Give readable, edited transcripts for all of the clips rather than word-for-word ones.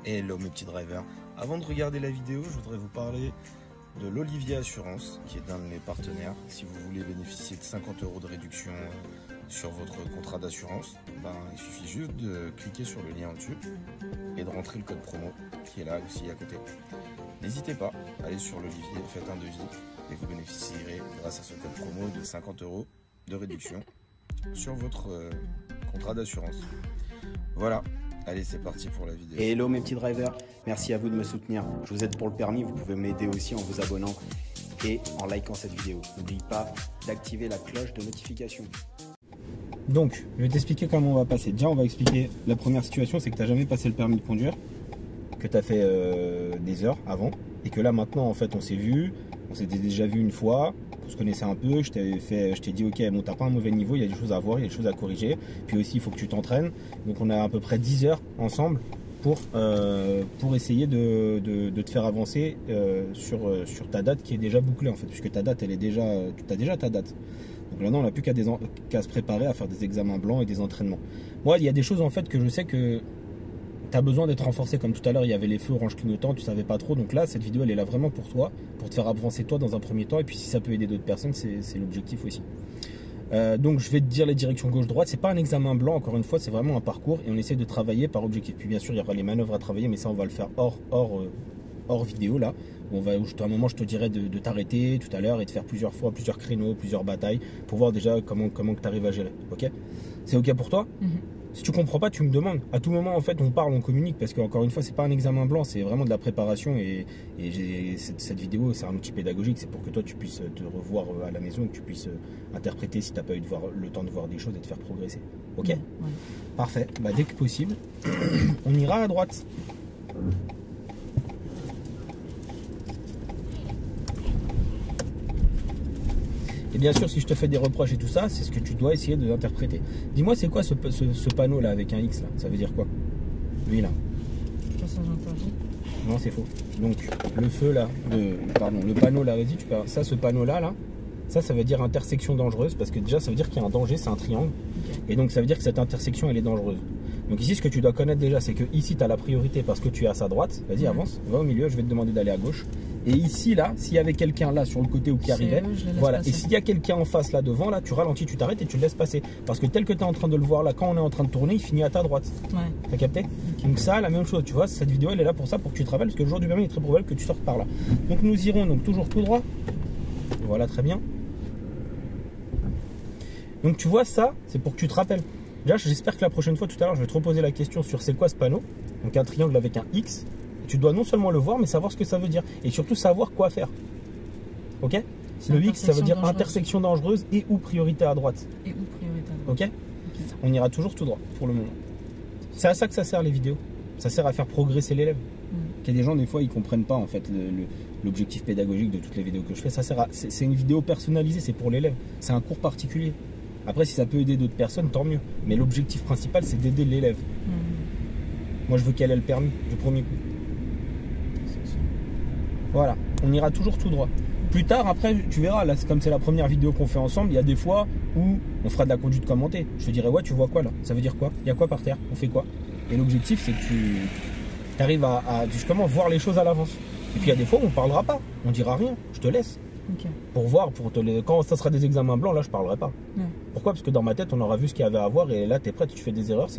Hello mes petits drivers. Avant de regarder la vidéo, je voudrais vous parler de l'Olivier Assurance, qui est un de mes partenaires. Si vous voulez bénéficier de 50 € de réduction sur votre contrat d'assurance, il suffit juste de cliquer sur le lien au-dessus et de rentrer le code promo qui est là aussi à côté. N'hésitez pas, allez sur l'Olivier, faites un devis et vous bénéficierez grâce à ce code promo de 50 € de réduction sur votre contrat d'assurance. Voilà. Allez, c'est parti pour la vidéo. Hello mes petits drivers, merci à vous de me soutenir. Je vous aide pour le permis, vous pouvez m'aider aussi en vous abonnant et en likant cette vidéo. N'oubliez pas d'activer la cloche de notification. Donc, je vais t'expliquer comment on va passer. Déjà, on va expliquer la première situation, c'est que tu n'as jamais passé le permis de conduire, que tu as fait des heures avant, et que là maintenant, en fait, on s'est vu, on s'était déjà vu une fois, on se connaissait un peu, je t'ai dit ok, bon, t'as pas un mauvais niveau, il y a des choses à voir, il y a des choses à corriger, puis aussi il faut que tu t'entraînes. Donc on a à peu près 10 heures ensemble pour essayer de te faire avancer sur ta date qui est déjà bouclée en fait, puisque ta date elle est déjà, tu as déjà ta date. Donc maintenant on n'a plus qu'à se préparer à faire des examens blancs et des entraînements. Moi il y a des choses en fait que je sais que tu as besoin d'être renforcé, comme tout à l'heure il y avait les feux orange clignotants, tu savais pas trop, donc là cette vidéo elle est là vraiment pour toi, pour te faire avancer toi dans un premier temps, et puis si ça peut aider d'autres personnes, c'est l'objectif aussi. Donc je vais te dire les directions gauche-droite, c'est pas un examen blanc encore une fois, c'est vraiment un parcours et on essaie de travailler par objectif. Puis bien sûr il y aura les manœuvres à travailler, mais ça on va le faire hors vidéo là, où à un moment je te dirai de t'arrêter tout à l'heure et de faire plusieurs fois, plusieurs créneaux, plusieurs batailles, pour voir déjà comment tu arrives à gérer, ok? C'est ok pour toi? Si tu comprends pas, tu me demandes. À tout moment, en fait, on parle, on communique, parce qu'encore une fois, c'est pas un examen blanc, c'est vraiment de la préparation. Et cette vidéo, c'est un outil pédagogique, c'est pour que toi, tu puisses te revoir à la maison, que tu puisses interpréter si tu n'as pas eu le temps de voir des choses et de faire progresser. Ok? Ouais. Parfait. Dès que possible, on ira à droite. Et bien sûr, si je te fais des reproches et tout ça, c'est ce que tu dois essayer d'interpréter. Dis-moi, c'est quoi ce panneau là avec un X là? Ça veut dire quoi? Lui là. Passage interdit. Non, c'est faux. Donc le feu là, le panneau là, vas-y, tu peux. Ça, ce panneau là, ça veut dire intersection dangereuse, parce que déjà ça veut dire qu'il y a un danger, c'est un triangle. Okay. Et donc ça veut dire que cette intersection elle est dangereuse. Donc ici, ce que tu dois connaître déjà, c'est que ici tu as la priorité parce que tu es à sa droite. Vas-y, avance, va au milieu, je vais te demander d'aller à gauche. Et ici, là, s'il y avait quelqu'un là sur le côté ou qui arrivait, voilà. Et s'il y a quelqu'un en face là devant, là, tu ralentis, tu t'arrêtes et tu le laisses passer. Parce que tel que tu es en train de le voir là, quand on est en train de tourner, il finit à ta droite. Ouais. T'as capté? Okay. Donc ça, la même chose, tu vois, cette vidéo elle est là pour ça, pour que tu te rappelles, parce que le jour du permis, il est très probable que tu sortes par là. Donc nous irons donc toujours tout droit. Voilà, très bien. Donc tu vois, ça, c'est pour que tu te rappelles. Déjà, j'espère que la prochaine fois, tout à l'heure, je vais te reposer la question sur c'est quoi ce panneau. Donc un triangle avec un X. Tu dois non seulement le voir, mais savoir ce que ça veut dire. Et surtout savoir quoi faire. Ok? Le X, ça veut dire intersection dangereuse et ou priorité à droite. Et ou priorité à droite. Ok? On ira toujours tout droit pour le moment. C'est à ça que ça sert les vidéos. Ça sert à faire progresser l'élève. Il y a des gens, des fois, ils ne comprennent pas en fait l'objectif pédagogique de toutes les vidéos que je fais. C'est une vidéo personnalisée, c'est pour l'élève. C'est un cours particulier. Après, si ça peut aider d'autres personnes, tant mieux. Mais l'objectif principal, c'est d'aider l'élève. Moi, je veux qu'elle ait le permis du premier coup. Voilà, on ira toujours tout droit. Plus tard, après, tu verras, là, comme c'est la première vidéo qu'on fait ensemble, il y a des fois où on fera de la conduite commentée. Je te dirai, ouais, tu vois quoi là? Ça veut dire quoi? Il y a quoi par terre? On fait quoi? Et l'objectif, c'est que tu arrives à justement voir les choses à l'avance. Et puis il y a des fois où on ne parlera pas, on dira rien, je te laisse. Okay. Pour voir, quand ça sera des examens blancs, là, je parlerai pas. Pourquoi? Parce que dans ma tête, on aura vu ce qu'il y avait à voir et là, tu es prêt, tu fais des erreurs,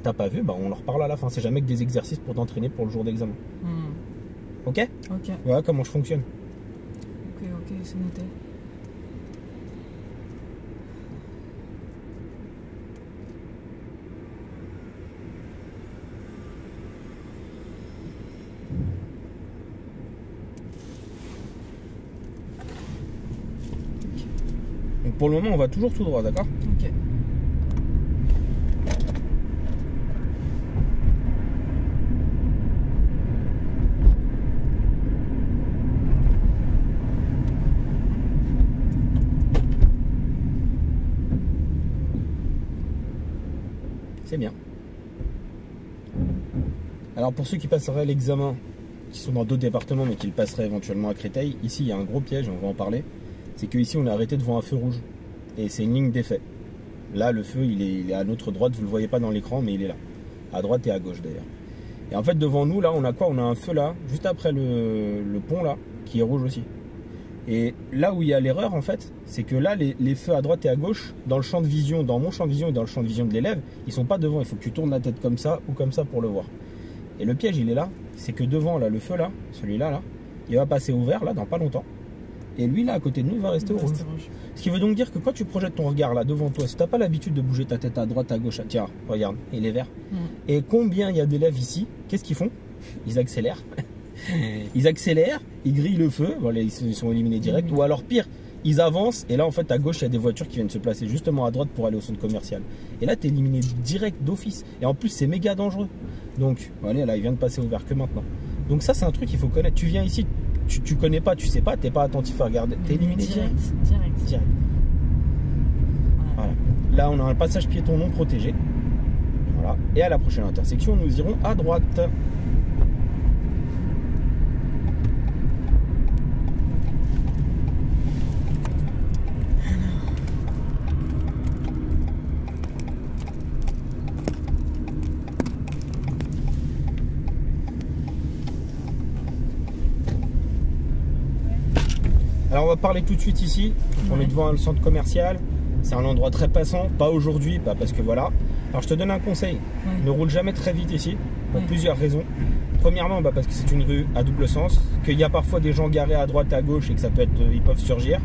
t'as pas vu, on en reparle à la fin. C'est jamais que des exercices pour t'entraîner pour le jour d'examen. Ok? Ok. Voilà comment je fonctionne. Ok, c'est noté. Donc pour le moment, on va toujours tout droit, d'accord? Ok. C'est bien. Alors pour ceux qui passeraient l'examen, qui sont dans d'autres départements mais qui le passeraient éventuellement à Créteil, ici il y a un gros piège, on va en parler. C'est qu'ici on est arrêté devant un feu rouge. Et c'est une ligne d'effet. Là le feu il est à notre droite, vous ne le voyez pas dans l'écran mais il est là. À droite et à gauche d'ailleurs. Et en fait, devant nous, là, on a quoi? On a un feu là, juste après le pont là, qui est rouge aussi. Et là où il y a l'erreur, en fait, c'est que là, les feux à droite et à gauche, dans le champ de vision, dans mon champ de vision et dans le champ de vision de l'élève, ils sont pas devant. Il faut que tu tournes la tête comme ça ou comme ça pour le voir. Et le piège, il est là. C'est que devant, là, le feu là, celui-là, là, il va passer au vert, là, dans pas longtemps. Et lui, là, à côté de nous, il va rester au rouge. Ce qui veut donc dire que quand tu projettes ton regard là devant toi, si tu n'as pas l'habitude de bouger ta tête à droite, à gauche, tiens, regarde, il est vert. Et combien il y a d'élèves ici? Qu'est-ce qu'ils font? Ils accélèrent. Ils accélèrent, ils grillent le feu, voilà, ils sont éliminés direct. Ou alors pire, ils avancent et là en fait à gauche il y a des voitures qui viennent se placer justement à droite pour aller au centre commercial. Et là tu es éliminé direct d'office. Et en plus c'est méga dangereux. Donc voilà, là il vient de passer au vert que maintenant. Donc ça c'est un truc qu'il faut connaître. Tu viens ici, tu connais pas, tu sais pas, t'es pas attentif à regarder. T'es éliminé direct. Voilà. Là on a un passage piéton non protégé. Voilà. Et à la prochaine intersection nous irons à droite. Alors on va parler tout de suite ici. On est devant un centre commercial. C'est un endroit très passant. Pas aujourd'hui, parce que voilà. Alors je te donne un conseil. Ne roule jamais très vite ici. Pour plusieurs raisons. Premièrement, parce que c'est une rue à double sens. Qu'il y a parfois des gens garés à droite, à gauche et que ça peut être, ils peuvent surgir.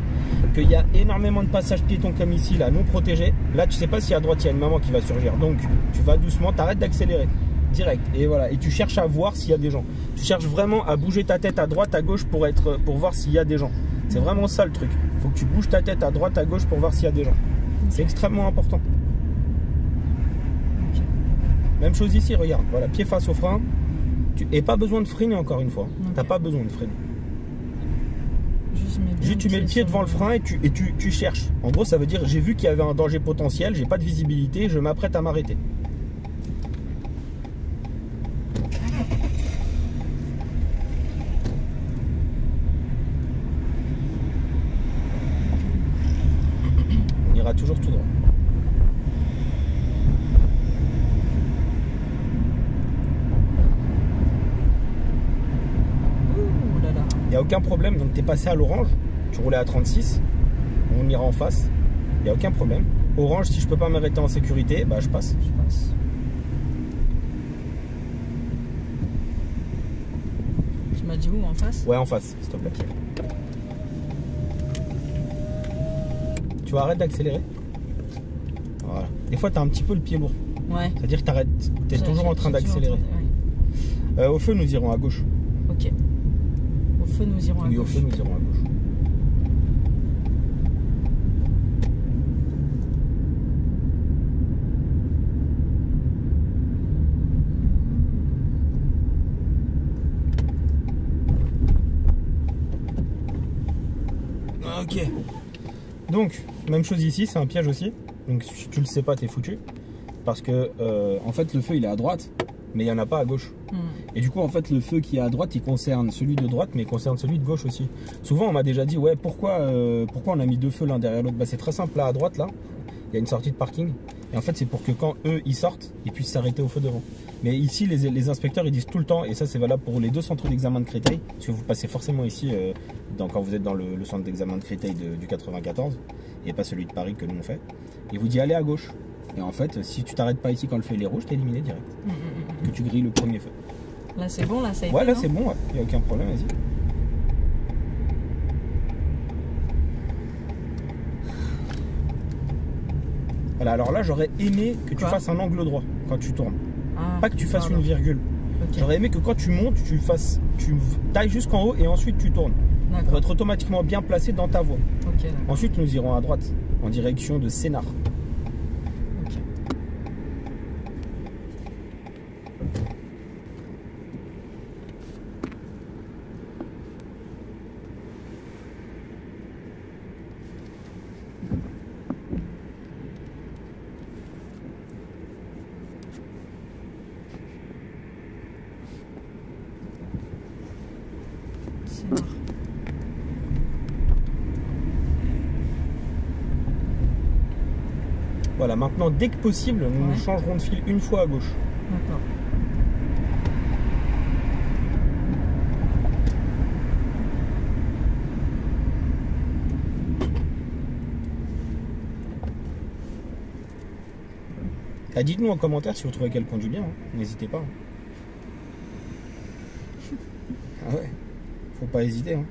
Qu'il y a énormément de passages piétons comme ici, là, non protégés. Là, tu sais pas si à droite il y a une maman qui va surgir. Donc tu vas doucement, t'arrêtes d'accélérer. Direct. Et voilà. Et tu cherches à voir s'il y a des gens. Tu cherches vraiment à bouger ta tête à droite, à gauche pour voir s'il y a des gens. C'est vraiment ça le truc. Il faut que tu bouges ta tête à droite, à gauche pour voir s'il y a des gens. C'est extrêmement important. Même chose ici, regarde. Voilà, pied face au frein. Et pas besoin de freiner encore une fois. T'as pas besoin de freiner. Juste tu mets le pied devant le frein et tu cherches. En gros, ça veut dire j'ai vu qu'il y avait un danger potentiel, j'ai pas de visibilité, je m'apprête à m'arrêter. Toujours tout droit. Il n'y a aucun problème, donc tu es passé à l'orange, tu roulais à 36, on ira en face, il n'y a aucun problème. Orange, si je peux pas m'arrêter en sécurité, je passe. Tu m'as dit où, en face? Ouais, en face, s'il te plaît. Tu vas arrêter d'accélérer. Voilà. Des fois, tu as un petit peu le pied lourd. Ouais. C'est-à-dire que tu es toujours en train d'accélérer. Au feu, nous irons à gauche. Ok. Au feu, nous irons à gauche. Oui, au feu, nous irons à gauche. Ok. Donc, même chose ici, c'est un piège aussi. Donc, si tu le sais pas, t'es foutu. Parce que, en fait, le feu, il est à droite, mais il n'y en a pas à gauche. Et du coup, en fait, le feu qui est à droite, il concerne celui de droite, mais il concerne celui de gauche aussi. Souvent, on m'a déjà dit, ouais, pourquoi on a mis deux feux l'un derrière l'autre? C'est très simple, là, à droite, là, il y a une sortie de parking. Et en fait, c'est pour que quand eux, ils sortent, ils puissent s'arrêter au feu devant. Mais ici, les inspecteurs, ils disent tout le temps, et ça, c'est valable pour les deux centres d'examen de Créteil, parce que vous passez forcément ici, quand vous êtes dans le centre d'examen de Créteil du 94, et pas celui de Paris que nous on fait. Il vous dit, allez à gauche. Et en fait, si tu t'arrêtes pas ici quand le feu est rouge, t'es éliminé direct. Que tu grilles le premier feu. Là, c'est bon, là, ça a été. Ouais, là, c'est bon, il n'y a aucun problème, vas-y. Voilà, alors là, j'aurais aimé que tu fasses un angle droit quand tu tournes. Pas que tu fasses une virgule. Okay. J'aurais aimé que quand tu montes, tu tailles jusqu'en haut et ensuite tu tournes. Pour être automatiquement bien placé dans ta voie. Okay, ensuite, nous irons à droite, en direction de Sénart. Okay. Voilà, maintenant, dès que possible, nous changerons de fil une fois à gauche. D'accord. Ah, dites-nous en commentaire si vous trouvez qu'elle conduit bien, hein. N'hésitez pas. Ah ouais, faut pas hésiter. Hein.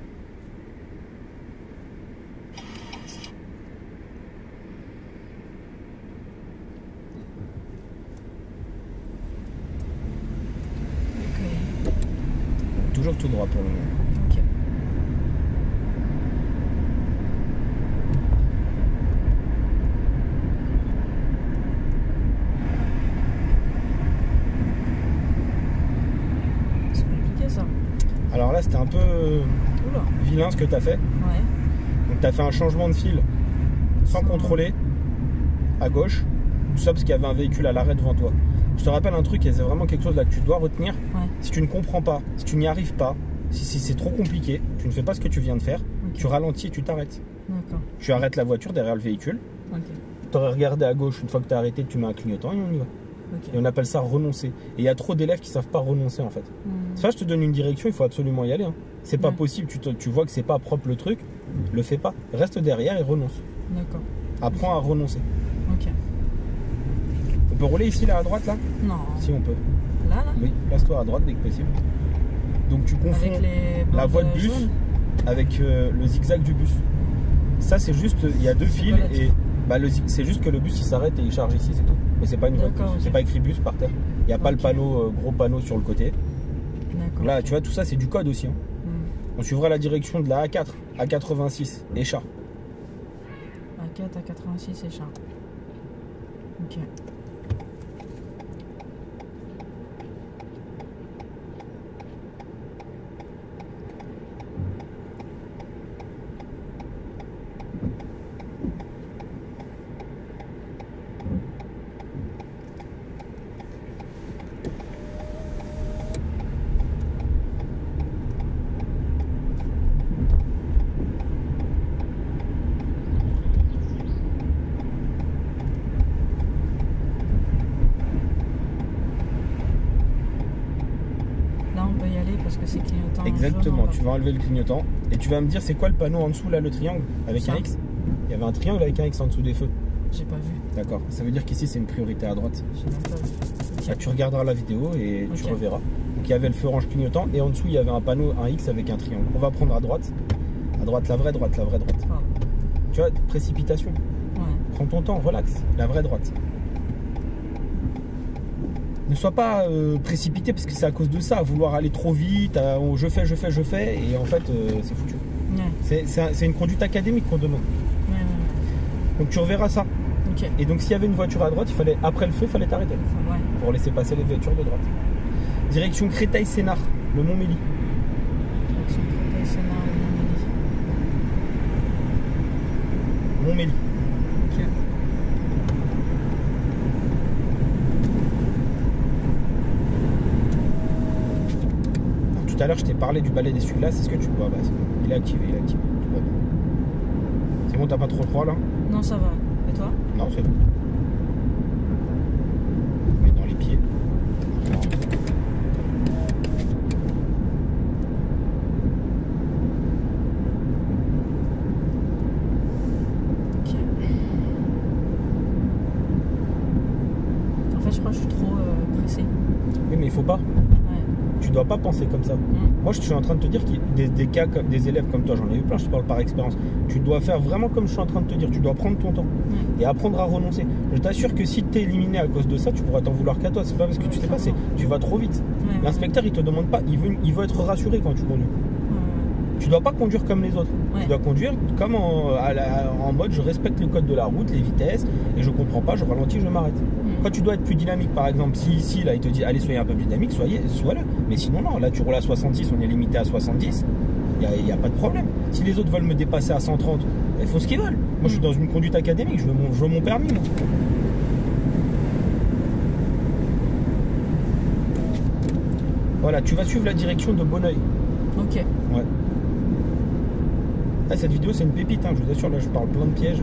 Ok. Toujours tout droit pour le moment. Ok. C'est compliqué ça. Alors là, c'était un peu Oula. vilain ce que tu as fait. Ouais. Donc tu as fait un changement de fil sans contrôler à gauche. Tout ça parce qu'il y avait un véhicule à l'arrêt devant toi. Je te rappelle un truc, et c'est vraiment quelque chose là que tu dois retenir. Ouais. Si tu ne comprends pas, si tu n'y arrives pas, si c'est trop compliqué, tu ne fais pas ce que tu viens de faire, Ok. tu ralentis et tu t'arrêtes. D'accord. Tu arrêtes la voiture derrière le véhicule. Ok. Tu aurais regardé à gauche, une fois que tu as arrêté, tu mets un clignotant et on y va. Ok. Et on appelle ça renoncer. Et il y a trop d'élèves qui savent pas renoncer en fait. Ça, je te donne une direction, il faut absolument y aller. Hein. C'est pas Ouais. possible, tu vois que c'est pas propre le truc, le fais pas. Reste derrière et renonce. D'accord. Apprends à renoncer. Ok. On peut rouler ici là à droite là? Non. Si on peut. Là, là. Oui, place-toi à droite dès que possible. Donc tu confonds Avec les la bords voie de bus jaunes. avec le zigzag du bus. Ça c'est juste, il y a deux fils pas la et bah, c'est juste que le bus il s'arrête et il charge ici, c'est tout. Mais c'est pas une voie de bus, D'accord, ok. c'est pas écrit bus par terre. Il n'y a pas le Ok. panneau, gros panneau sur le côté. D'accord. Là tu vois tout ça c'est du code aussi. Hein. Hmm. On suivra la direction de la A4, A86, Échat. A4 à 86 et char. Ok. Là, on peut y aller parce que c'est clignotant. Exactement, jaune, tu vas enlever le clignotant et tu vas me dire c'est quoi le panneau en dessous là, le triangle avec Ça. un X. Il y avait un triangle avec un X en dessous des feux. J'ai pas vu. D'accord, ça veut dire qu'ici c'est une priorité à droite. J'ai même pas vu. Ok. Là, tu regarderas la vidéo et tu Ok. reverras. Donc il y avait le feu orange clignotant et en dessous il y avait un panneau, un X avec un triangle. On va prendre à droite. À droite, la vraie droite, la vraie droite. Pardon. Tu vois, précipitation. Ouais. Prends ton temps, relax. La vraie droite. Ne sois pas précipité parce que c'est à cause de ça, à vouloir aller trop vite, je fais, et en fait c'est foutu. Ouais. C'est une conduite académique qu'on demande. Ouais, ouais, Donc tu reverras ça. ouais. Ok. Et donc s'il y avait une voiture à droite, après le feu, il fallait t'arrêter Enfin, ouais. pour laisser passer les voitures de droite. Direction Créteil-Sénart, le Mont-Mély. Direction Créteil, Sénart, le Mont-Mély. Ok. Alors, tout à l'heure, je t'ai parlé du balai d'essuie-glace. Est-ce que tu vois? Bah, il est activé, il est activé. Tout va bien. C'est bon, t'as pas trop froid là? Non, ça va. Et toi? Non, c'est bon. Mais dans les pieds. Ok. En fait, je crois que je suis trop pressée. Oui, mais il faut pas. Ouais. Tu dois pas penser comme ça. Moi, je suis en train de te dire qu'il y a des élèves comme toi, j'en ai eu plein, je te parle par expérience. Tu dois faire vraiment comme je suis en train de te dire. Tu dois prendre ton temps Ouais. et apprendre à renoncer. Je t'assure que si tu es éliminé à cause de ça, tu pourras t'en vouloir qu'à toi. C'est pas parce que tu sais pas, tu vas trop vite. Ouais, L'inspecteur, il te demande pas, il veut être rassuré quand tu conduis. ouais. Tu dois pas conduire comme les autres. Ouais. Tu dois conduire comme en mode je respecte le code de la route, les vitesses, et je comprends pas, je ralentis, je m'arrête. Quand tu dois être plus dynamique, par exemple, si ici là il te dit allez soyez un peu plus dynamique, sois-le. Mais sinon non, là tu roules à 70, on est limité à 70, il n'y a pas de problème. Si les autres veulent me dépasser à 130, ils font ce qu'ils veulent. Moi je suis dans une conduite académique, je veux mon permis moi. Voilà, tu vas suivre la direction de Bonneuil. Ok. Ouais. Ah, cette vidéo c'est une pépite, hein, je vous assure, là je parle plein de pièges.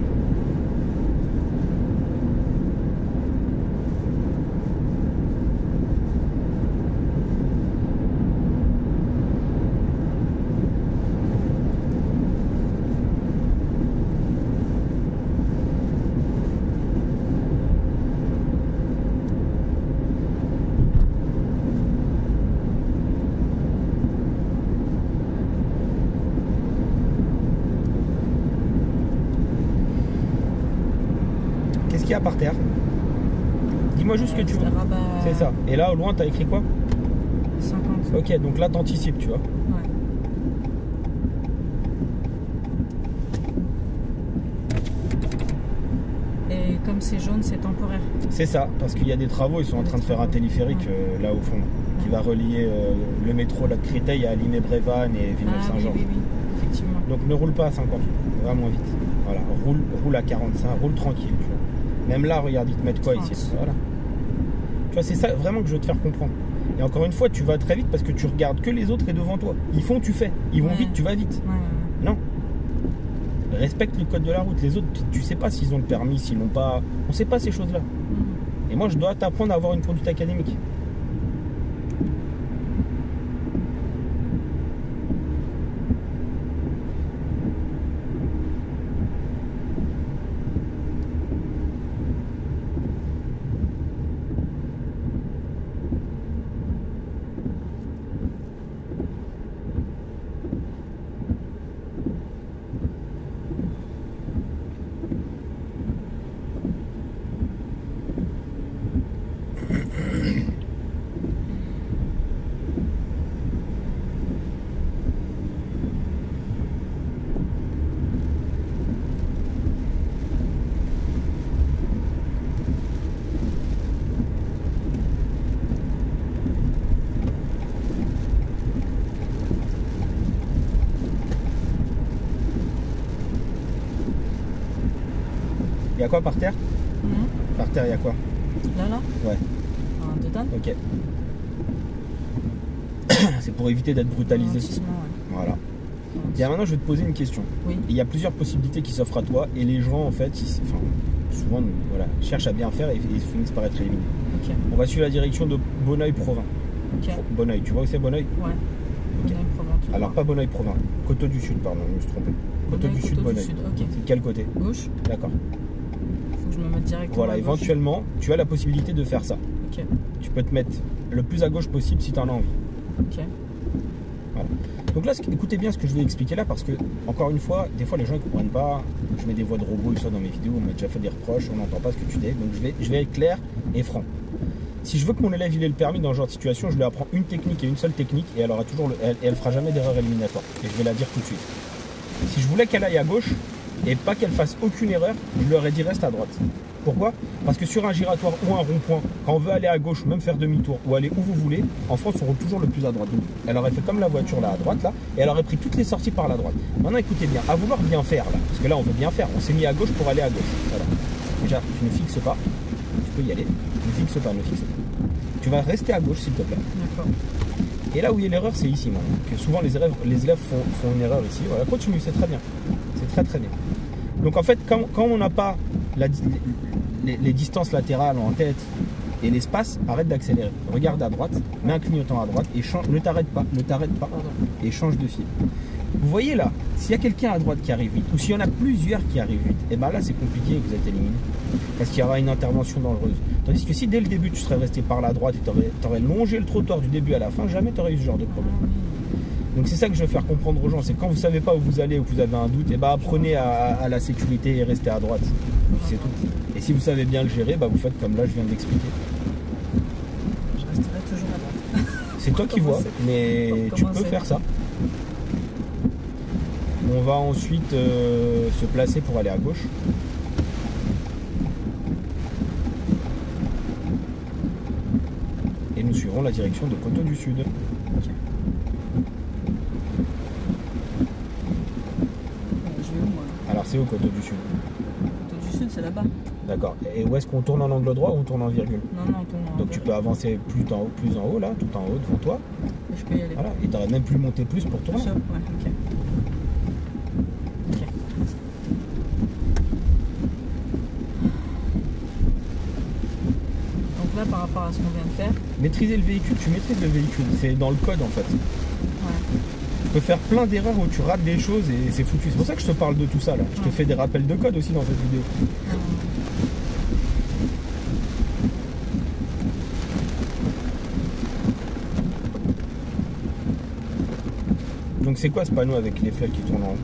qu'il y a par terre. Dis-moi juste ce que tu veux. Rabat... C'est ça. Et là, au loin, t'as écrit quoi? 50. Ok, donc là, t'anticipes, tu vois. Ouais. Et comme c'est jaune, c'est temporaire. C'est ça, parce qu'il y a des travaux, ils sont en train de faire un téléphérique là au fond, qui va relier le métro là, de Créteil à Limay-Brévannes et Ah oui, Villeneuve-Saint-Georges. oui, oui, effectivement. Donc ne roule pas à 50, va moins vite. Voilà, roule à 45, roule tranquille. Tu vois. Même là, regarde, ils te mettent quoi 30. ici? Voilà. Tu vois, c'est ça vraiment que je veux te faire comprendre. Et encore une fois, tu vas très vite parce que tu regardes que les autres et devant toi. Ils font, tu fais. Ils vont Ouais. vite, tu vas vite. Ouais. Non. Respecte le code de la route. Les autres, tu sais pas s'ils ont le permis, s'ils l'ont pas. On sait pas ces choses-là. Et moi, je dois t'apprendre à avoir une conduite académique. Il y a quoi par terre? Par terre, il y a quoi? Là Ouais, Un dedans. ok. C'est pour éviter d'être brutalisé. Ralentissement, ouais. Voilà. Et maintenant, je vais te poser une question. Oui. Il y a plusieurs possibilités qui s'offrent à toi et les gens, en fait, souvent, voilà, cherchent à bien faire et ils finissent par être éliminés. Ok. On va suivre la direction de Bonneuil-Provins. Ok. Bonneuil, tu vois où c'est Bonneuil? Ouais. Ok. Bonneuil, Provence, tu Alors, vois. pas Bonneuil-Provins. Coteau du Sud, pardon, je me suis trompé. Coteau Bonneuil, du Sud, Coteau du Bonneuil. Sud, ok. C'est de quel côté? Gauche. D'accord. Faut que je me mette directement. Voilà, à gauche. éventuellement, tu as la possibilité de faire ça. Ok. Tu peux te mettre le plus à gauche possible si tu en as envie. Ok. Voilà. Donc là, écoutez bien ce que je vais expliquer là, parce que, encore une fois, des fois les gens ne comprennent pas. Je mets des voix de robot et tout ça dans mes vidéos, on m'a déjà fait des reproches, on n'entend pas ce que tu dis. Donc je vais être clair et franc. Si je veux que mon élève il ait le permis dans ce genre de situation, je lui apprends une technique et une seule technique, et elle aura toujours elle fera jamais d'erreur éliminatoire. Et je vais la dire tout de suite. Si je voulais qu'elle aille à gauche et pas qu'elle fasse aucune erreur, je lui aurais dit reste à droite. Pourquoi? Parce que sur un giratoire ou un rond-point, quand on veut aller à gauche ou même faire demi-tour ou aller où vous voulez, en France on roule toujours le plus à droite. Donc, elle aurait fait comme la voiture là à droite là, et elle aurait pris toutes les sorties par la droite. Maintenant écoutez bien, à vouloir bien faire là, parce que là on veut bien faire, on s'est mis à gauche pour aller à gauche. Voilà. Déjà, tu ne fixes pas, tu peux y aller, ne fixe pas. Tu vas rester à gauche s'il te plaît. D'accord. Et là où il y a l'erreur, c'est ici maintenant. Que souvent les élèves font une erreur ici. Voilà, continue, c'est très bien. C'est très très bien. Donc en fait, quand on n'a pas les distances latérales en tête et l'espace, arrête d'accélérer. Regarde à droite, mets un clignotant à droite et ne t'arrête pas, et change de fil. Vous voyez là, s'il y a quelqu'un à droite qui arrive vite, ou s'il y en a plusieurs qui arrivent vite, et bien là c'est compliqué et vous êtes éliminé. Parce qu'il y aura une intervention dangereuse. Tandis que si dès le début tu serais resté par la droite et tu aurais longé le trottoir du début à la fin, jamais tu aurais eu ce genre de problème. Donc c'est ça que je veux faire comprendre aux gens, c'est quand vous savez pas où vous allez ou que vous avez un doute, et apprenez à la sécurité et restez à droite. C'est tout. Et si vous savez bien le gérer, vous faites comme là je viens de l'expliquer. Je resterai toujours à droite. C'est toi qui vois, mais tu peux faire ça. On va ensuite se placer pour aller à gauche. Et nous suivrons la direction de Coteau du Sud. Ok. Je vais où moi là? Alors c'est au Coteau du Sud. Coteau du Sud, c'est là-bas. D'accord. Et où est-ce qu'on tourne en angle droit ou on tourne en virgule? Non, on tourne en Donc tu virgule. peux avancer plus en haut là, tout en haut devant toi. Et je peux y aller. Voilà. Et tu n'aurais même plus monté plus pour tourner. Tout ça, ouais, ok. Ok. Donc là, par rapport à ce qu'on vient de faire, Maîtriser le véhicule, tu maîtrises le véhicule. C'est dans le code en fait. ouais. Tu peux faire plein d'erreurs où tu rates des choses et c'est foutu. C'est pour ça que je te parle de tout ça là. Je te fais des rappels de code aussi dans cette vidéo. Donc c'est quoi ce panneau avec les flèches qui tournent en haut?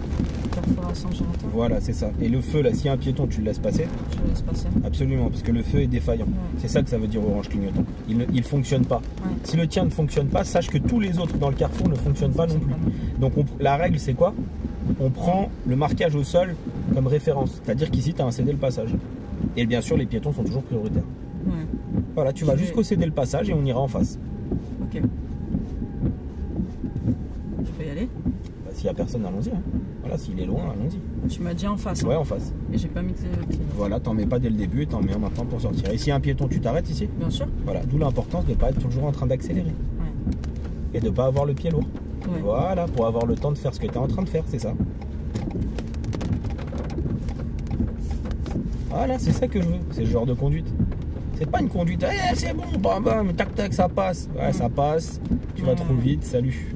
perforation gérateur. Voilà, c'est ça. Et le feu, là, s'il y a un piéton, tu le laisses passer? Je le laisse passer. Absolument, parce que le feu est défaillant. Ouais. C'est ça que ça veut dire orange clignotant. Il ne fonctionne pas. Ouais. Si le tien ne fonctionne pas, sache que tous les autres dans le carrefour ne fonctionnent pas non plus. Donc la règle, c'est quoi? On prend le marquage au sol comme référence. C'est-à-dire qu'ici, tu as un cédé le passage. Et bien sûr, les piétons sont toujours prioritaires. Ouais. Voilà, tu vas jusqu'au cédé le passage et on ira en face. Ok. Je peux y aller? Bah, s'il n'y a personne, allons-y. Hein. Voilà, s'il est loin, allons-y. Tu m'as dit en face. Ouais, Hein. en face. Et j'ai pas mis de clignotant. Voilà, t'en mets pas dès le début et t'en mets un maintenant pour sortir. Et s'il y a un piéton, tu t'arrêtes ici? Bien sûr. Voilà, d'où l'importance de ne pas être toujours en train d'accélérer. Ouais. Et de ne pas avoir le pied lourd. Ouais. Voilà, pour avoir le temps de faire ce que tu es en train de faire, c'est ça. Voilà, c'est ça que je veux. C'est le genre de conduite. C'est pas une conduite, eh, c'est bon, bam bam, tac tac, ça passe. Ouais, ça passe, tu vas trop vite, salut.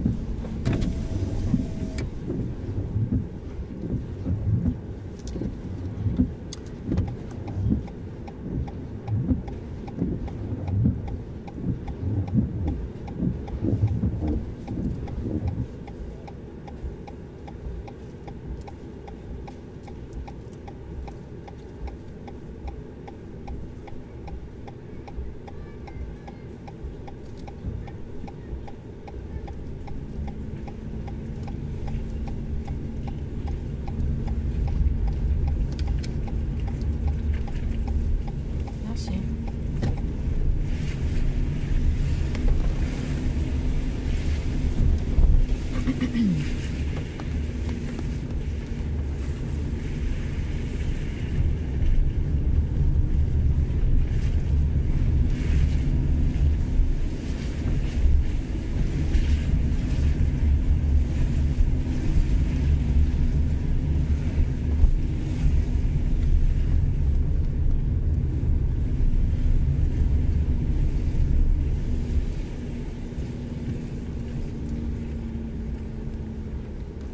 Merci.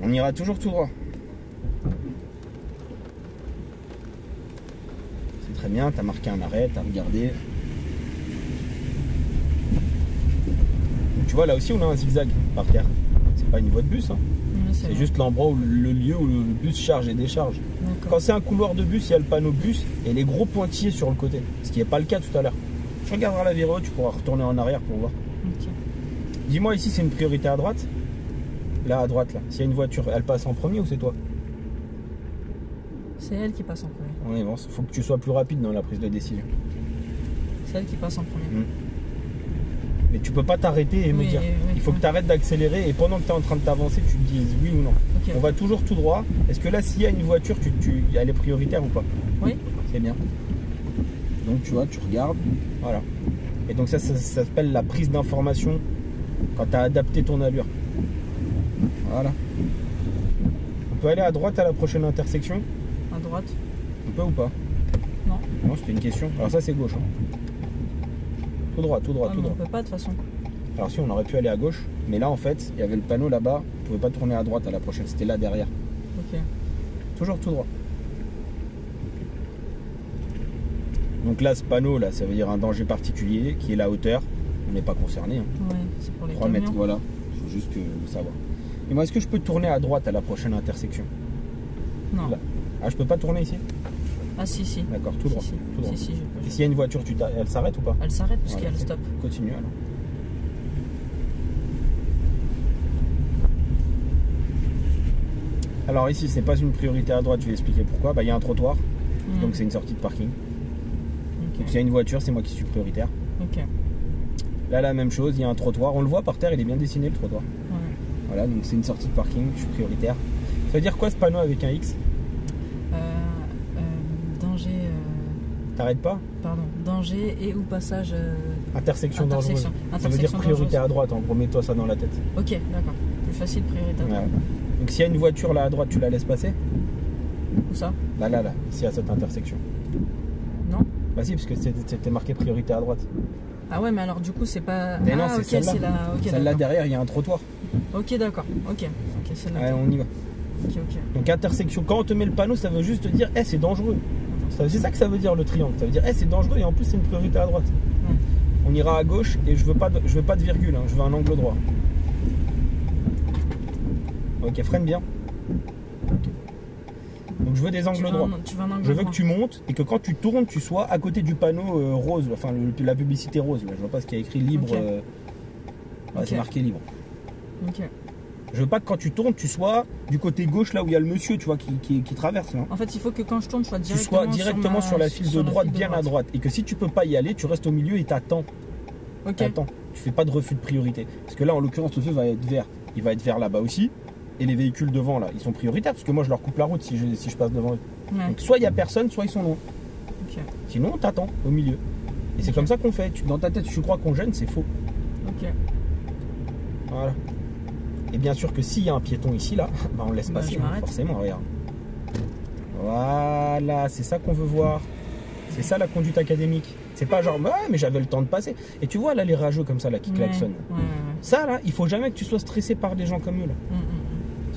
On ira toujours tout droit. C'est très bien, tu as marqué un arrêt, tu as regardé. Donc, tu vois, là aussi, on a un zigzag par terre. C'est pas une voie de bus, hein. Ouais, C'est vrai. juste l'endroit où le lieu où le bus charge et décharge. D'accord. Quand c'est un couloir de bus, il y a le panneau bus et les gros pointillés sur le côté. Ce qui n'est pas le cas tout à l'heure. Tu regarderas la virée, tu pourras retourner en arrière pour voir. Ok. Dis-moi, ici, c'est une priorité à droite? Là, à droite, là. S'il y a une voiture, elle passe en premier ou c'est toi? C'est elle qui passe en premier. On avance. Il faut que tu sois plus rapide dans la prise de décision. C'est elle qui passe en premier. Mais tu peux pas t'arrêter et me Oui, dire. oui, Il faut que oui. tu arrêtes d'accélérer et pendant que tu es en train de t'avancer, tu te dises oui ou non. Ok. On va toujours tout droit. Est-ce que là, s'il y a une voiture, elle est prioritaire ou pas? Oui. C'est bien. Donc tu vois, tu regardes. Voilà. Et donc ça s'appelle la prise d'information quand tu as adapté ton allure. Voilà. On peut aller à droite à la prochaine intersection? À droite. On peut ou pas? Non. Non, c'était une question. Alors ça, c'est gauche. Hein. Tout droit, tout droit, Ah, tout mais on droit. peut pas de toute façon. Alors si, on aurait pu aller à gauche. Mais là, en fait, il y avait le panneau là-bas. On pouvait pas tourner à droite à la prochaine. C'était là derrière. Ok. Toujours tout droit. Donc là, ce panneau, là, ça veut dire un danger particulier qui est la hauteur. On n'est pas concerné. Hein. Ouais, c'est pour les 3 camions. mètres, voilà. Il faut juste le savoir. Et moi, est-ce que je peux tourner à droite à la prochaine intersection? Non. Là. Ah, je peux pas tourner ici? Ah si, si. D'accord, tout droit. Si, si. Tout droit. Si, si, je peux. Et s'il y a une voiture, elle s'arrête ou pas? Elle s'arrête parce Voilà, qu'il y a le stop. Continue alors. Alors ici, c'est pas une priorité à droite, je vais expliquer pourquoi. Bah, il y a un trottoir, donc c'est une sortie de parking. Donc s'il y a une voiture, c'est moi qui suis prioritaire. Ok. Là, la même chose, il y a un trottoir. On le voit par terre, il est bien dessiné le trottoir. Ouais. Voilà, donc c'est une sortie de parking, je suis prioritaire. Ça veut dire quoi ce panneau avec un X? Danger. T'arrêtes pas? Pardon. Danger et ou passage. Intersection dangereuse. Intersection. Ça veut dire Intersection priorité dangereuse. à droite, en gros, mets-toi ça dans la tête. Ok, d'accord. Plus facile, priorité à droite. Ouais. Donc s'il y a une voiture là à droite, tu la laisses passer? Où ça? Là, ici à cette intersection. Non. Bah si, parce que c'était marqué priorité à droite. Ah ouais, mais alors du coup, c'est pas. Mais non, ah, c'est ok, celle-là. c'est la. Ok, Celle-là d'accord. derrière, il y a un trottoir. Ok, d'accord. Ok. Ok, c'est là. Ouais, on y va. Ok, ok. Donc intersection, quand on te met le panneau, ça veut juste te dire, c'est dangereux. C'est ça que ça veut dire le triangle. Ça veut dire, c'est dangereux et en plus c'est une priorité à droite. Ouais. On ira à gauche et je veux pas de virgule, hein, je veux un angle droit. Ok, freine bien. Ok. Donc je veux des angles droits. Tu veux un angle Je veux droit. que tu montes et que quand tu tournes, tu sois à côté du panneau rose, enfin la publicité rose. Là. Je vois pas ce qu'il y a écrit libre. Ok. Ouais, c'est Ok. marqué libre. Ok. Je veux pas que quand tu tournes, tu sois du côté gauche là où il y a le monsieur, tu vois, qui traverse. Hein. En fait, il faut que quand je tourne, je sois Tu directement, sois directement sur la file de droite, bien à droite. Et que si tu peux pas y aller, tu restes au milieu et t'attends. Ok. T'attends. Tu fais pas de refus de priorité. Parce que là, en l'occurrence, le feu va être vert. Il va être vert là-bas aussi. Et les véhicules devant là, ils sont prioritaires parce que moi je leur coupe la route si je passe devant eux. Ouais. Donc soit il y a personne, soit ils sont loin. Ok. Sinon, t'attends au milieu. Et c'est Ok. comme ça qu'on fait. Dans ta tête, tu crois qu'on gêne, c'est faux. Ok. Voilà. Et bien sûr que s'il y a un piéton ici, là, bah on laisse Bah, passer, je hein, m'arrête. forcément, regarde. Voilà, c'est ça qu'on veut voir. C'est ça la conduite académique. C'est pas genre, ouais, mais j'avais le temps de passer. Et tu vois là les rageux comme ça là qui klaxonnent. Ouais, ouais, ouais. Ça là, il faut jamais que tu sois stressé par des gens comme eux là.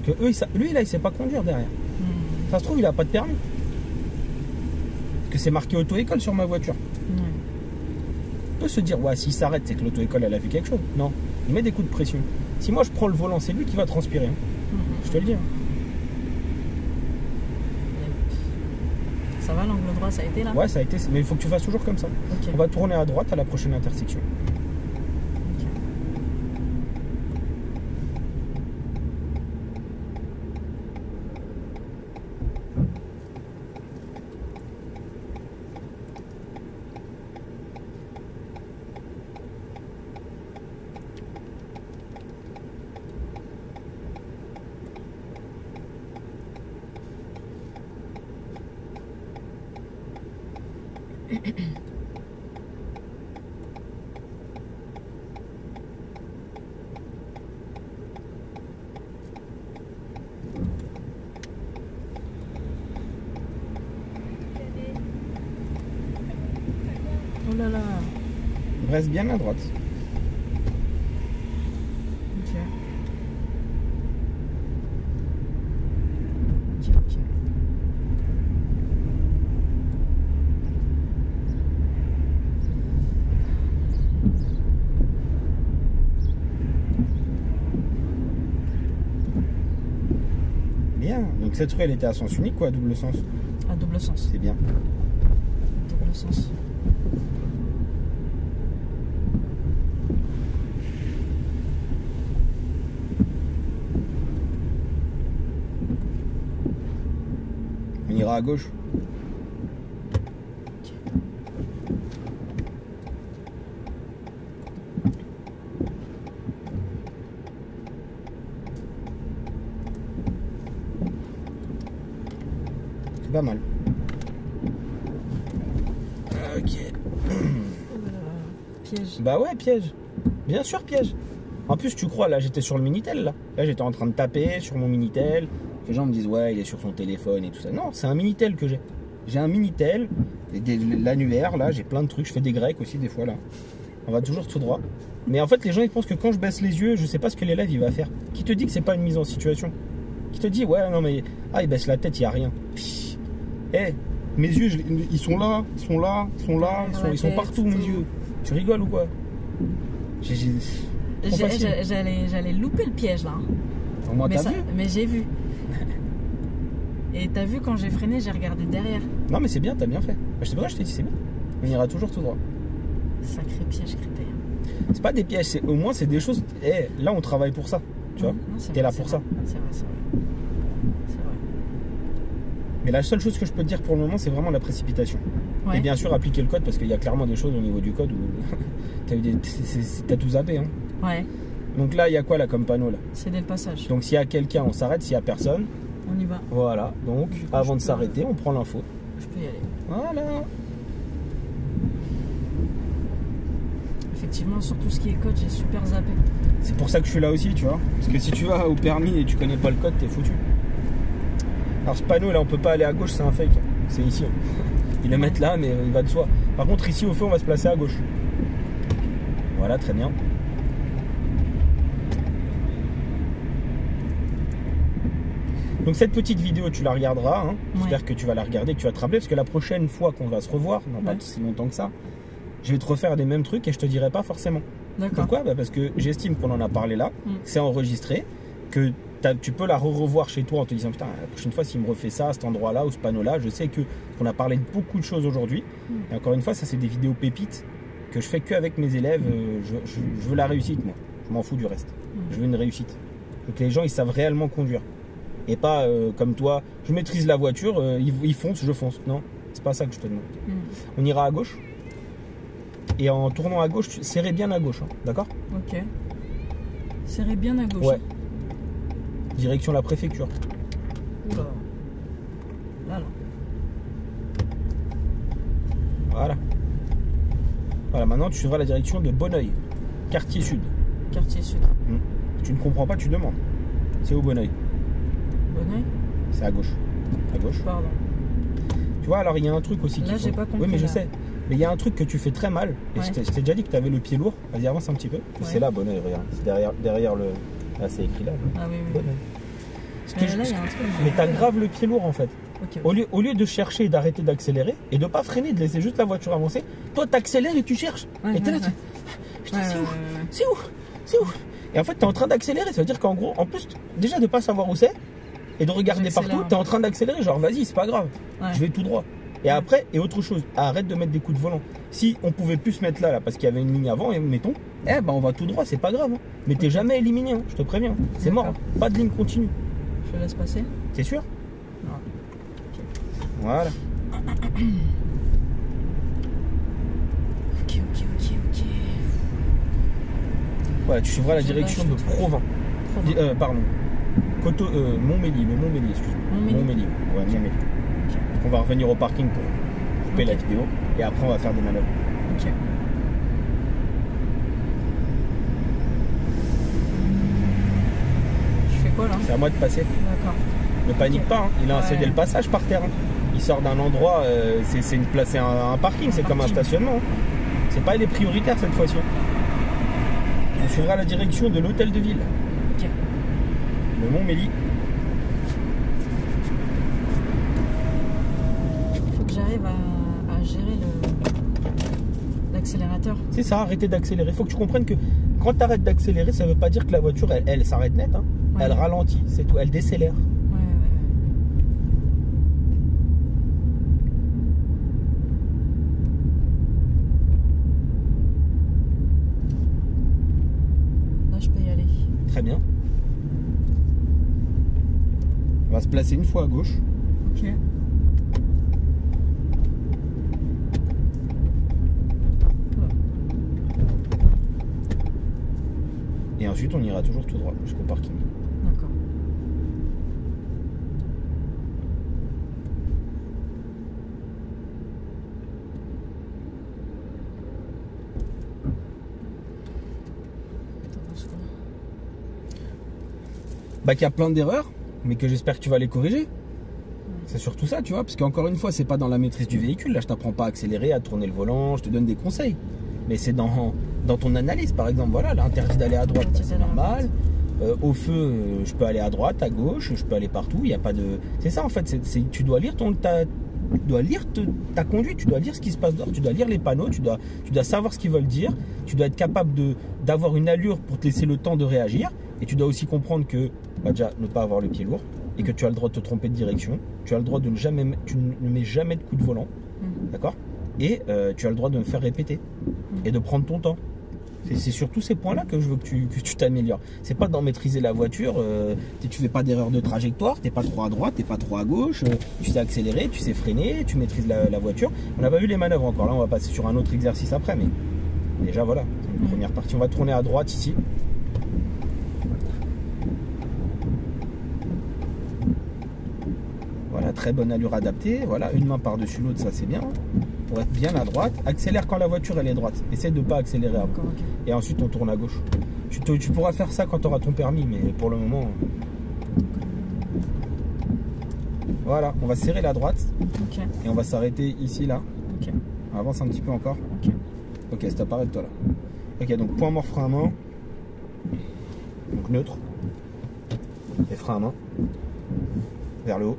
Parce que lui là, il sait pas conduire derrière. Ça se trouve, il a pas de permis. Parce que c'est marqué auto-école sur ma voiture. On peut se dire, ouais, s'il s'arrête, c'est que l'auto-école elle a vu quelque chose. Non, il met des coups de pression. Si moi je prends le volant, c'est lui qui va transpirer. Hein. Je te le dis. Hein. Ça va, l'angle droit, ça a été là? Ouais, ça a été. Mais il faut que tu fasses toujours comme ça. Ok. On va tourner à droite à la prochaine intersection. Ok. Oh là là. Reste bien à droite. Ok. Ok, ok. Bien. Donc cette rue elle était à sens unique ou à double sens? À double sens. C'est bien. Double sens. On ira à gauche. C'est pas mal. Ok. Piège. Bah ouais, piège. Bien sûr, piège. En plus, tu crois, là, j'étais sur le Minitel, là. Là, j'étais en train de taper sur mon Minitel. Les gens me disent, ouais, il est sur son téléphone et tout ça. Non, c'est un Minitel que j'ai. J'ai un Minitel, l'annuaire, là, j'ai plein de trucs. Je fais des grecs aussi, des fois, là. On va toujours tout droit. Mais en fait, les gens, ils pensent que quand je baisse les yeux, je sais pas ce que l'élève, il va faire. Qui te dit que c'est pas une mise en situation? Qui te dit, ouais, non, mais... Ah, il baisse la tête, il y a rien. Eh, mes yeux, ils sont là, ils sont là, ils sont là, ils sont partout, mes yeux. Tu rigoles ou quoi? Trop facile. J'allais louper le piège là. Au moins, Mais, t'as vu? mais j'ai vu. Et t'as vu quand j'ai freiné, j'ai regardé derrière. Non, mais c'est bien, t'as bien fait. Je sais pas, je t'ai dit, c'est bien. On ira toujours tout droit. Sacré piège crétin. C'est pas des pièges, au moins, c'est des choses. Eh, là, on travaille pour ça. Tu vois? T'es là pour ça. C'est vrai, c'est vrai. C'est vrai. Mais la seule chose que je peux te dire pour le moment, c'est vraiment la précipitation. Ouais. Et bien sûr, appliquer le code, parce qu'il y a clairement des choses au niveau du code où t'as tout zappé. Hein. Ouais, Donc là, il y a quoi là comme panneau là? céder le passage. Donc s'il y a quelqu'un, on s'arrête. S'il y a personne, On y va. voilà. Donc avant de peux- s'arrêter, on prend l'info. Je peux y aller. Voilà. Effectivement, sur tout ce qui est code, j'ai super zappé. C'est pour ça que je suis là aussi, tu vois. Parce que si tu vas au permis et tu connais pas le code, t'es foutu. Alors ce panneau là, on peut pas aller à gauche, c'est un fake. C'est ici. Ils le mettent là, mais il va de soi. Par contre, ici au feu, on va se placer à gauche. Voilà, très bien. Donc cette petite vidéo, tu la regarderas. Hein. J'espère que tu vas la regarder, que tu vas te rappeler, parce que la prochaine fois qu'on va se revoir, non pas si longtemps que ça, je vais te refaire des mêmes trucs et je te dirai pas forcément. D'accord. Pourquoi? Bah parce que j'estime qu'on en a parlé là, que c'est enregistré, que tu peux la revoir chez toi en te disant putain, la prochaine fois, s'il me refait ça, à cet endroit-là ou ce panneau-là, je sais qu'on a parlé de beaucoup de choses aujourd'hui. Et encore une fois, ça, c'est des vidéos pépites que je fais qu'avec mes élèves. Je veux la réussite, moi. Je m'en fous du reste. Je veux une réussite. Je veux que les gens, ils savent réellement conduire. Et pas comme toi, je maîtrise la voiture, ils foncent, je fonce. Non, c'est pas ça que je te demande. On ira à gauche. Et en tournant à gauche, serrez bien à gauche, hein, d'accord? Ok. Serrez bien à gauche. Ouais. Direction la préfecture. Oula. Là. Voilà. Voilà, maintenant tu suivras la direction de Bonneuil, quartier sud. Quartier sud. Tu ne comprends pas, tu demandes. C'est où Bonneuil? Bonneuil? C'est à gauche. À gauche. Pardon. Tu vois, alors il y a un truc aussi Là, j'ai pas compris. Oui, mais je là. sais. Mais il y a un truc que tu fais très mal. Et Ouais. je t'ai déjà dit que tu avais le pied lourd. Vas-y, avance un petit peu. C'est là, Bonneuil, regarde. C'est derrière le. Là, c'est écrit là. Ah oui, oui. Bonneuil. Mais là, il y a un truc. Mais t'as grave le pied lourd en fait. Ok. Au lieu de chercher et d'arrêter d'accélérer et de pas freiner, de laisser juste la voiture avancer, toi t'accélères et tu cherches. Ouais, et t'es là, ouais, putain, ouais, c'est ouais, où ouais. C'est où C'est où Et en fait, t'es en train d'accélérer. Ça veut dire qu'en gros, en plus, déjà de pas savoir où c'est et de regarder J'accélère. partout, t'es en train d'accélérer. Genre, vas-y, c'est pas grave. Ouais. Je vais tout droit. Et après, et autre chose, arrête de mettre des coups de volant. Si on pouvait plus se mettre là parce qu'il y avait une ligne avant, et mettons, ben on va tout droit, c'est pas grave. Hein. Mais t'es jamais éliminé, hein, je te préviens. C'est mort. D'accord. Hein. Pas de ligne continue. Je laisse passer. T'es sûr? Non. Voilà. Ok. Voilà, tu suivras la Je direction de lâche. Provins. Pardon. Montmélier, excuse-moi. Montmélier. Ouais, Montmélier. Donc on va revenir au parking pour couper la vidéo et après on va faire des manœuvres. Ok. Je fais quoi là? C'est à moi de passer. D'accord. Ne panique pas, hein. Il a cédé le passage par terre. Hein. Il sort d'un endroit, c'est une place, c'est un parking, c'est comme un stationnement. Hein. C'est pas les prioritaires cette fois-ci. On suivra la direction de l'hôtel de ville. Ok. Le Montmélier. Il faut que j'arrive à gérer l'accélérateur. C'est ça, arrêter d'accélérer. Il faut que tu comprennes que quand tu arrêtes d'accélérer, ça veut pas dire que la voiture, elle s'arrête net. Hein. Ouais. Elle ralentit, c'est tout. Elle décélère. Ouais. Là, je peux y aller. Très bien. On va se placer une fois à gauche. Ok. Et ensuite, on ira toujours tout droit jusqu'au parking. D'accord. Bah, qu'il y a plein d'erreurs, mais que j'espère que tu vas les corriger. C'est surtout ça, tu vois, parce qu'encore une fois, c'est pas dans la maîtrise du véhicule. Là, je t'apprends pas à accélérer, à tourner le volant, je te donne des conseils. Mais c'est dans ton analyse, par exemple. Voilà, là, interdit d'aller à droite, bah, c'est normal. Au feu, je peux aller à droite, à gauche, je peux aller partout. Il n'y a pas de. C'est ça en fait. Tu dois lire ta conduite, tu dois lire ce qui se passe dehors, tu dois lire les panneaux, tu dois savoir ce qu'ils veulent dire, tu dois être capable d'avoir une allure pour te laisser le temps de réagir. Et tu dois aussi comprendre que déjà ne pas avoir le pied lourd et que tu as le droit de te tromper de direction, tu as le droit de tu ne mets jamais de coup de volant, d'accord? Et tu as le droit de me faire répéter et de prendre ton temps. C'est sur tous ces points-là que je veux que tu t'améliores. C'est pas d'en maîtriser la voiture, tu fais pas d'erreur de trajectoire, t'es pas trop à droite, t'es pas trop à gauche, tu sais accélérer, tu sais freiner, tu maîtrises la voiture. On n'a pas vu les manœuvres encore, là on va passer sur un autre exercice après, mais déjà voilà, c'est une première partie. On va tourner à droite ici. Voilà, très bonne allure adaptée, voilà, une main par-dessus l'autre, ça c'est bien. Pour être bien à droite, accélère quand la voiture elle est droite. Essaye de ne pas accélérer avant. Okay. Et ensuite on tourne à gauche. Tu pourras faire ça quand tu auras ton permis, mais pour le moment. Voilà, on va serrer la droite. Okay. Et on va s'arrêter ici là. Okay. On avance un petit peu encore. Ok, stop, arrête-toi là. Ok, donc point mort, frein à main. Donc neutre. Et frein à main. Vers le haut.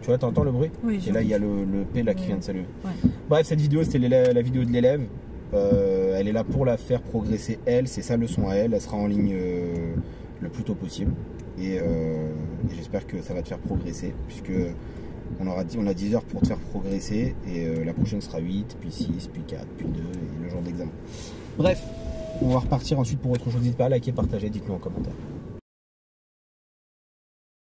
Tu vois, t'entends le bruit? Oui, et là, il y a le P là qui vient de s'allumer. Ouais. Bref, cette vidéo, c'était la vidéo de l'élève. Elle est là pour la faire progresser elle, c'est sa leçon à elle. Elle sera en ligne le plus tôt possible. Et j'espère que ça va te faire progresser, puisque on a 10 heures pour te faire progresser. Et la prochaine sera 8, puis 6, puis 4, puis 2, et le jour d'examen. Bref, on va repartir ensuite pour autre chose. N'hésitez pas à liker, partager, dites-nous en commentaire.